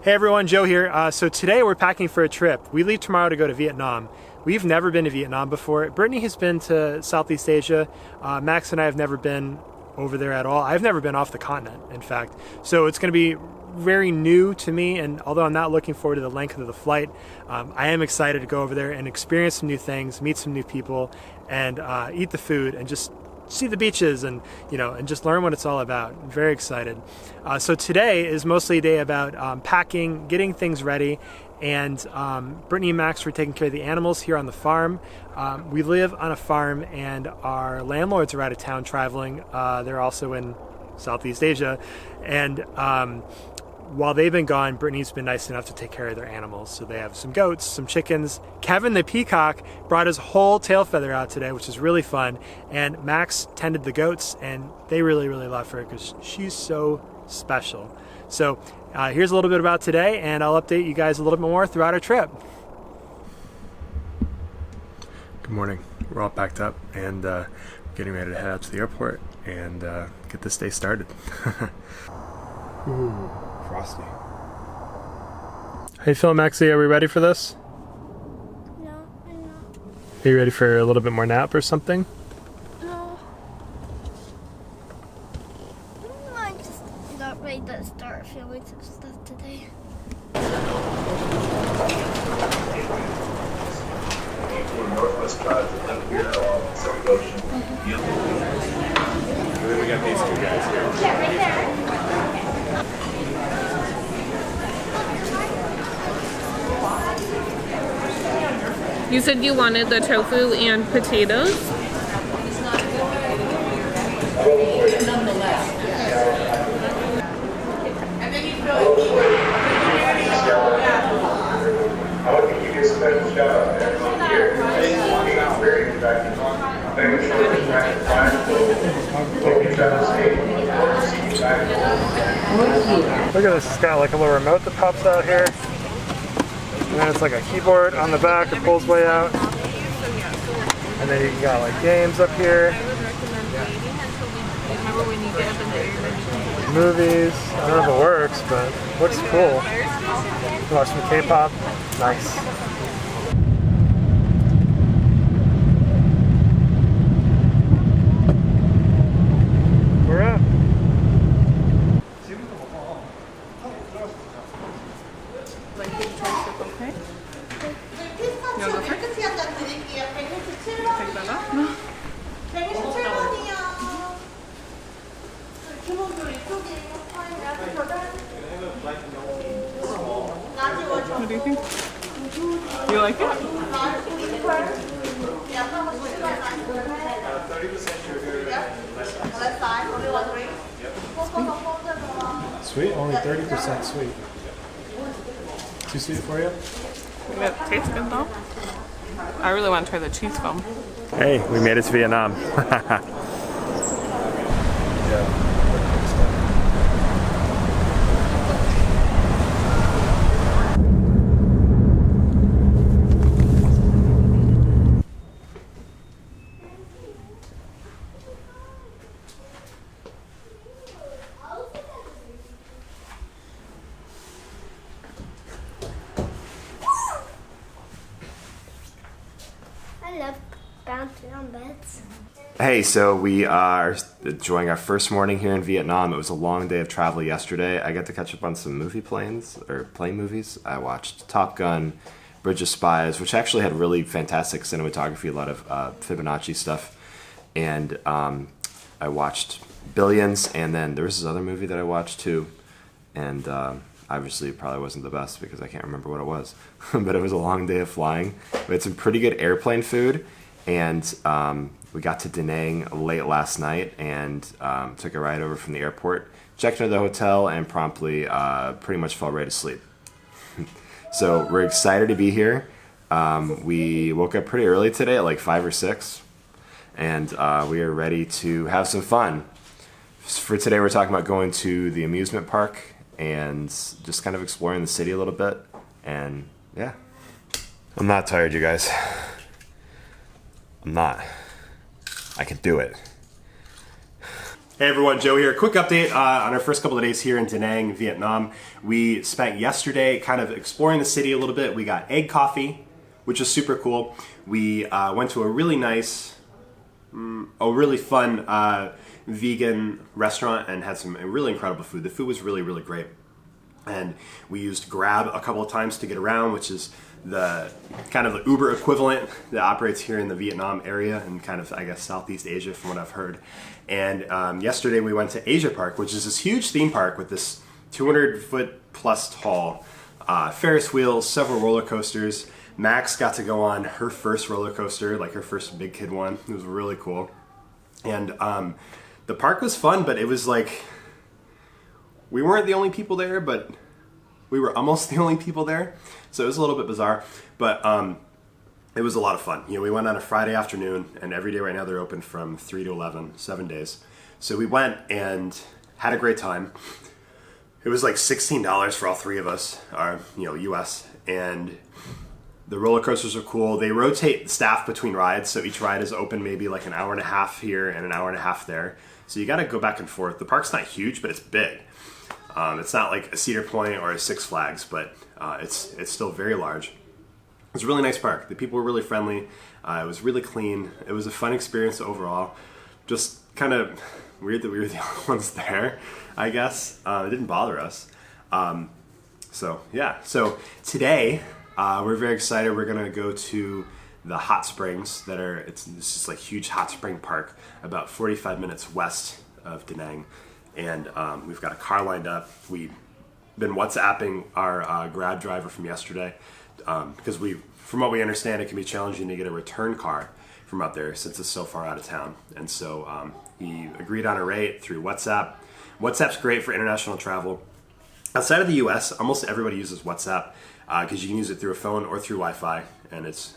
Hey everyone, Joe here. So today we're packing for a trip. We leave tomorrow to go to Vietnam. We've never been to Vietnam before. Brittany has been to Southeast Asia. Max and I have never been over there at all. I've never been off the continent, in fact. So it's going to be very new to me, and although I'm not looking forward to the length of the flight, I am excited to go over there and experience some new things, meet some new people, and eat the food and just see the beaches and and just learn what it's all about. I'm very excited. So today is mostly a day about packing, getting things ready, and Brittany and Max were taking care of the animals here on the farm. We live on a farm and our landlords are out of town traveling. They're also in Southeast Asia, and while they've been gone, Brittany's been nice enough to take care of their animals. So they have some goats, some chickens. Kevin the peacock brought his whole tail feather out today, which is really fun. And Max tended the goats, and they really, really love her because she's so special. So here's a little bit about today, and I'll update you guys a little bit more throughout our trip. Good morning. We're all packed up and getting ready to head out to the airport and get this day started. Ooh. Frosty. How you feeling, Maxie? Are we ready for this? No, I'm not. Are you ready for a little bit more nap or something? No. I just not ready to start feeling some stuff today. Northwest Drive here along South Ocean. And then we got these two guys here. Yeah, right there. You said you wanted the tofu and potatoes? Nonetheless. And then you feel I want to give you a special shout out to everyone here. It's very effective. Thank you for trying to find hope you try to stay. Look at this, it's got like a little remote that pops out here. And then it's like a keyboard on the back that pulls way out. And then you got like games up here. Movies. I don't know if it works, but it looks cool. Watch some K-pop. Nice. We're up. What do you think? You like it? Sweet? Only 30% sweet. Too sweet for you? It tastes good though. I really want to try the cheese foam. Hey, we made it to Vietnam. I love bouncing on beds. Hey, so we are enjoying our first morning here in Vietnam. It was a long day of travel yesterday. I got to catch up on some plane movies. I watched Top Gun, Bridge of Spies, which actually had really fantastic cinematography, a lot of Fibonacci stuff. And I watched Billions, and then there was this other movie that I watched too. And obviously it probably wasn't the best because I can't remember what it was. But it was a long day of flying. We had some pretty good airplane food, and we got to Da Nang late last night and took a ride over from the airport, checked into the hotel, and promptly pretty much fell right asleep. So we're excited to be here. We woke up pretty early today at like 5 or 6, and we are ready to have some fun. For today, we're talking about going to the amusement park and just kind of exploring the city a little bit. And yeah, I'm not tired, you guys. I'm not. I can do it. Hey everyone, Joe here. Quick update on our first couple of days here in Da Nang, Vietnam. We spent yesterday kind of exploring the city a little bit. We got egg coffee, which was super cool. We went to a really nice, really fun vegan restaurant and had some really incredible food. The food was really, really great. And we used Grab a couple of times to get around, which is the kind of the Uber equivalent that operates here in the Vietnam area and kind of, I guess, Southeast Asia from what I've heard. And yesterday we went to Asia Park, which is this huge theme park with this 200-foot plus tall Ferris wheels, several roller coasters. Max got to go on her first roller coaster, like her first big kid one. It was really cool. And the park was fun, but it was like, we weren't the only people there, but we were almost the only people there. So it was a little bit bizarre, but it was a lot of fun. You know, we went on a Friday afternoon, and every day right now they're open from 3 to 11, 7 days. So we went and had a great time. It was like $16 for all three of us, US, and the roller coasters are cool. They rotate staff between rides, so each ride is open maybe like an hour and a half here and an hour and a half there. So you got to go back and forth. The park's not huge, but it's big. It's not like a Cedar Point or a Six Flags, but it's still very large. It was a really nice park. The people were really friendly. It was really clean. It was a fun experience overall. Just kind of weird that we were the only ones there, I guess. It didn't bother us. So today we're very excited. We're gonna go to the hot springs this is like huge hot spring park about 45 minutes west of Da Nang. And we've got a car lined up. We've been WhatsApping our Grab driver from yesterday because from what we understand, it can be challenging to get a return car from out there since it's so far out of town. And so he agreed on a rate through WhatsApp. WhatsApp's great for international travel. Outside of the US, almost everybody uses WhatsApp because you can use it through a phone or through Wi-Fi, and it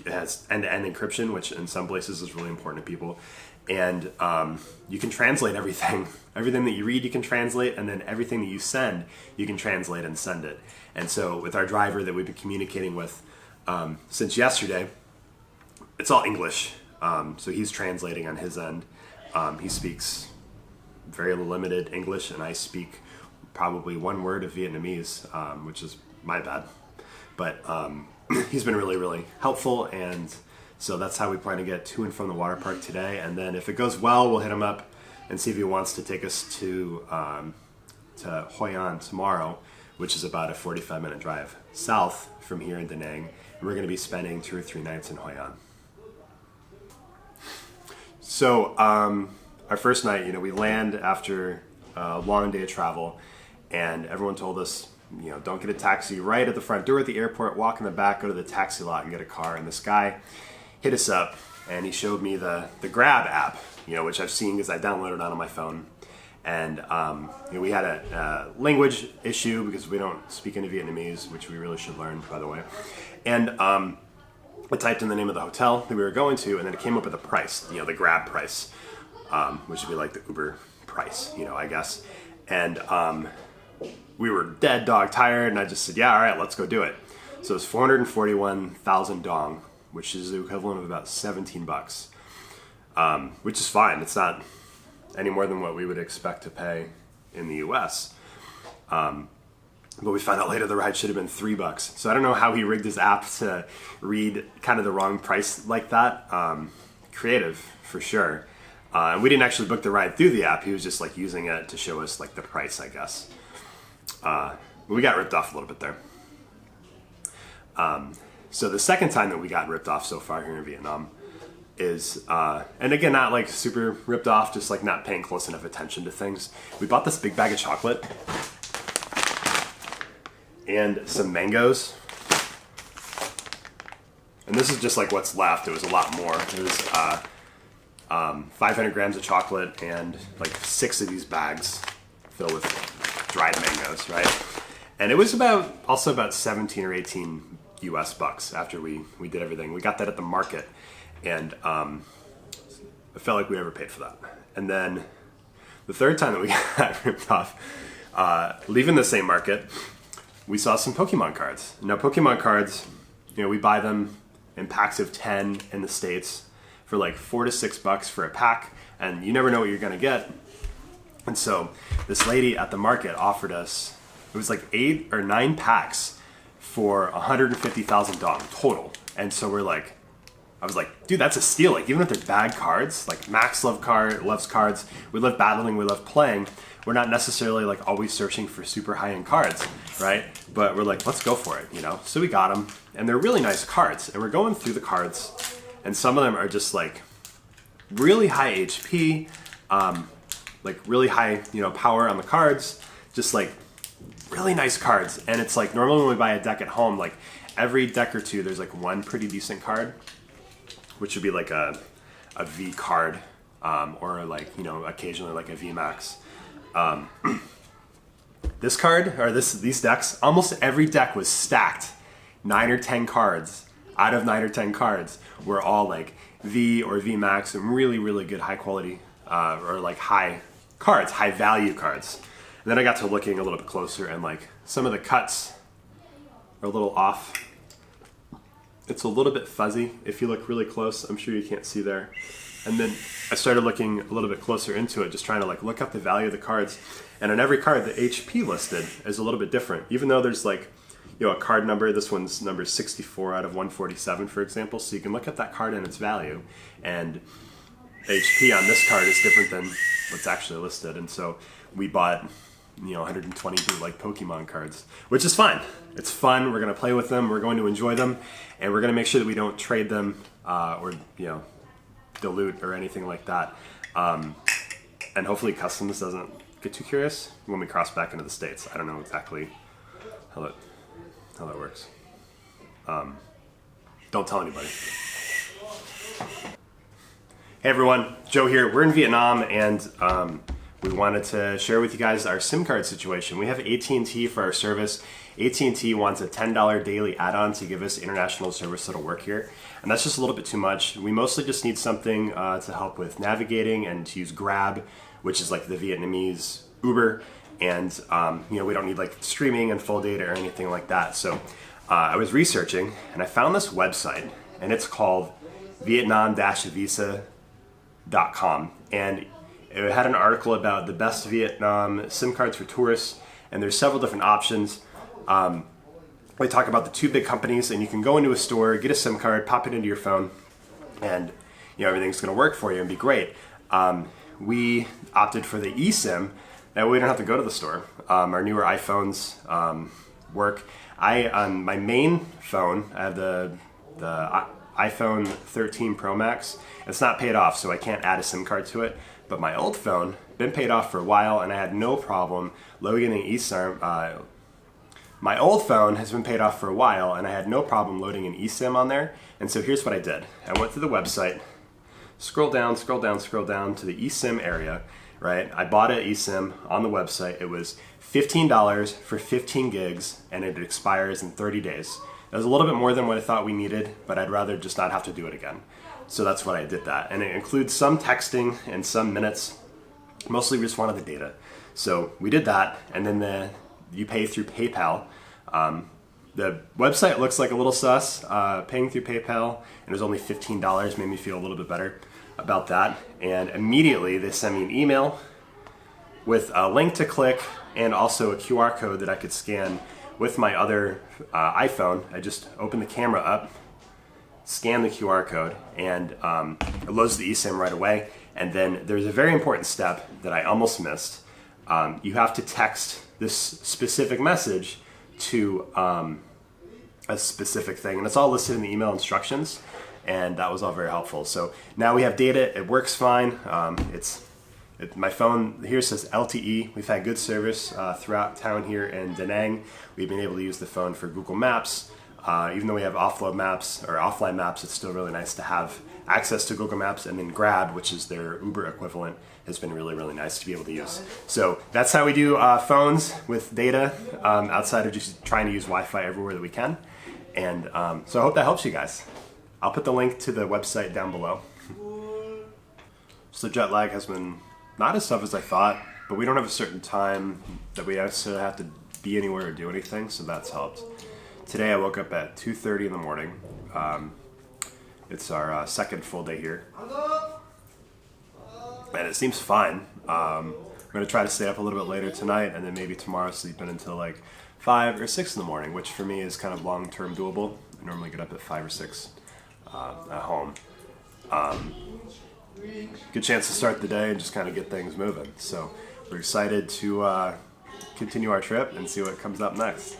has end-to-end encryption, which in some places is really important to people. And you can translate everything. Everything that you read, you can translate, and then everything that you send, you can translate and send it. And so with our driver that we've been communicating with since yesterday, it's all English. So he's translating on his end. He speaks very limited English, and I speak probably one word of Vietnamese, which is my bad. But he's been really, really helpful, and so that's how we plan to get to and from the water park today. And then if it goes well, we'll hit him up and see if he wants to take us to Hoi An tomorrow, which is about a 45-minute drive south from here in Da Nang. And we're going to be spending 2 or 3 nights in Hoi An. So our first night, we land after a long day of travel, and everyone told us, don't get a taxi right at the front door at the airport, walk in the back, go to the taxi lot and get a car. And this guy hit us up and he showed me the Grab app, which I've seen because I downloaded it on my phone. And we had a language issue because we don't speak any Vietnamese, which we really should learn, by the way. And I typed in the name of the hotel that we were going to, and then it came up with a price, the Grab price, which would be like the Uber price, I guess. And we were dead dog tired, and I just said, yeah, all right, let's go do it. So it's 441,000 dong, which is the equivalent of about 17 bucks, which is fine. It's not any more than what we would expect to pay in the US. But we found out later the ride should have been $3. So I don't know how he rigged his app to read kind of the wrong price like that. Creative, for sure. And we didn't actually book the ride through the app. He was just like using it to show us like the price, I guess. We got ripped off a little bit there. So the second time that we got ripped off so far here in Vietnam is, and again, not like super ripped off, just like not paying close enough attention to things. We bought this big bag of chocolate and some mangoes. And this is just like what's left. It was a lot more. It was 500 grams of chocolate and like 6 of these bags filled with dried mangoes, right? And it was also about 17 or 18 US bucks after we did everything. We got that at the market, and I felt like we never paid for that. And then the third time that we got ripped off, leaving the same market, we saw some Pokemon cards. Now Pokemon cards, we buy them in packs of 10 in the States for like $4 to $6 for a pack, and you never know what you're gonna get. And so this lady at the market offered us, it was like 8 or 9 packs for 150,000 dong total. And so I was like, dude, that's a steal. Like, even if they're bad cards, like Max loves cards. We love battling, we love playing. We're not necessarily like always searching for super high-end cards, right? But we're like, let's go for it, you know? So we got them, and they're really nice cards. And we're going through the cards, and some of them are just like really high HP, like really high, you know, power on the cards, just like really nice cards. And it's like, normally when we buy a deck at home, like every deck or two, there's like one pretty decent card, which would be like a V card, or like, you know, occasionally like a V Max. This card, or these decks, almost every deck was stacked. 9 or 10 cards out of 9 or 10 cards were all like V or V Max, and really, really good high quality, or like high cards, high value cards. And then I got to looking a little bit closer, and like some of the cuts are a little off. It's a little bit fuzzy if you look really close. I'm sure you can't see there. And then I started looking a little bit closer into it, just trying to like look up the value of the cards. And on every card, the HP listed is a little bit different. Even though there's like, you know, a card number, this one's number 64 out of 147, for example. So you can look at that card and its value. And HP on this card is different than what's actually listed. And so we bought, you know, 120 Bootleg Pokemon cards, which is fun. It's fun. We're going to play with them. We're going to enjoy them. And we're going to make sure that we don't trade them, or, you know, dilute or anything like that. And hopefully customs doesn't get too curious when we cross back into the States. I don't know exactly how that works. Don't tell anybody. Hey everyone, Joe here. We're in Vietnam, and we wanted to share with you guys our SIM card situation. We have AT&T for our service. AT&T wants a $10 daily add-on to give us international service that'll work here. And that's just a little bit too much. We mostly just need something to help with navigating and to use Grab, which is like the Vietnamese Uber. And you know, we don't need like streaming and full data or anything like that. So I was researching, and I found this website, and it's called Vietnam-visa.com. And it had an article about the best Vietnam SIM cards for tourists, and there's several different options. We talk about the 2 big companies, and you can go into a store, get a SIM card, pop it into your phone, and you know, everything's going to work for you and be great. We opted for the eSIM. That way we don't have to go to the store. Our newer iPhones work. On my main phone, I have the iPhone 13 Pro Max. It's not paid off, so I can't add a SIM card to it. But my old phone, been paid off for a while, and I had no problem loading an eSIM. My old phone has been paid off for a while, and I had no problem loading an eSIM on there. And so here's what I did. I went to the website, scroll down to the eSIM area, right? I bought an eSIM on the website. It was $15 for 15 gigs, and it expires in 30 days. It was a little bit more than what I thought we needed, but I'd rather just not have to do it again. So that's what I did that. And it includes some texting and some minutes. Mostly we just wanted the data. So we did that, and then you pay through PayPal. The website looks like a little sus, paying through PayPal, and it was only $15, made me feel a little bit better about that. And immediately they sent me an email with a link to click and also a QR code that I could scan with my other iPhone. I just opened the camera up, scan the QR code, and it loads the eSIM right away. And then there's a very important step that I almost missed. You have to text this specific message to a specific thing, and it's all listed in the email instructions, and that was all very helpful. So now we have data, it works fine. My phone here says LTE. We've had good service throughout town here in Da Nang. We've been able to use the phone for Google Maps. Even though we have offline maps, it's still really nice to have access to Google Maps. And then Grab, which is their Uber equivalent, has been really, really nice to be able to use. So that's how we do phones with data, outside of just trying to use Wi-Fi everywhere that we can. And so I hope that helps you guys. I'll put the link to the website down below. So jet lag has been not as tough as I thought, but we don't have a certain time that we necessarily have to be anywhere or do anything, so that's helped. Today I woke up at 2:30 in the morning. It's our second full day here. And it seems fine. I'm going to try to stay up a little bit later tonight, and then maybe tomorrow sleep in until like 5 or 6 in the morning, which for me is kind of long-term doable. I normally get up at 5 or 6 at home. Good chance to start the day and just kind of get things moving. So we're excited to continue our trip and see what comes up next.